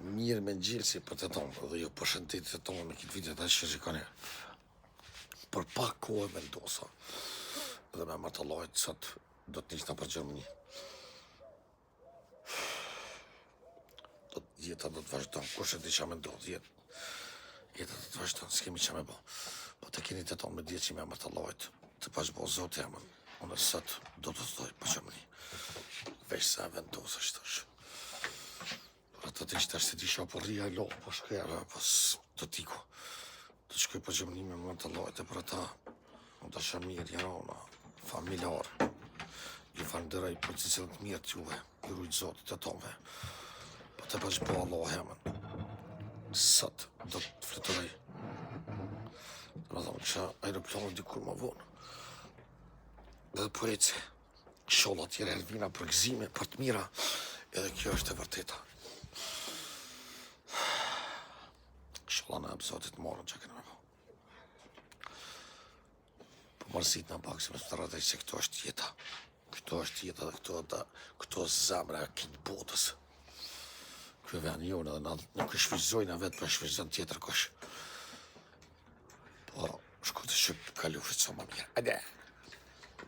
mirë me ngjilsi për të tonë, dhe jo për shëndetit të tonë me këtë vitet që shikoni. Për pak kohë vendosa, dhe me martëllojt sot do të njishta për Gjermani. Jeta do të vazhdon, kush e di qa me ndodh, jeta do të vazhdon, s'kemi qa me bo. Po të keni të tonë me djetë që me martëllojt, të pashbo zotë jamën, unë sot do të thoj për Gjermani. Veç se e vendosa shtash. Për atë të ishte ashtë të isha për rria lo, po shkera, pas të tiku. Të shkoj për Gjermani me martëllojt e për ata, në të shamirë, jarona, familjarë. Ju falenderoj për të cilët mirë t'juve, ju rujtë zotit të tonve. Po të pashbo Allah jamën. Sot do të fletëroj. Dhe me thonë që aeroplanë dikur më vonë. Dhe po eci, sholla tjera ervina për gëzime, për të mira, edhe kjo është e vërteta. Sholla në ebë zotit morën që kënë me po. Po mërzit në bakë, se me të rrëdej se këto është jeta. Këto është jeta dhe këto zemre e kitë botës. Kjo venë jonë edhe nuk e shvizojnë vetë, për shvizojnë tjetër kosh. Po, shku të shqip, kalu shqip sa më mirë. Ade!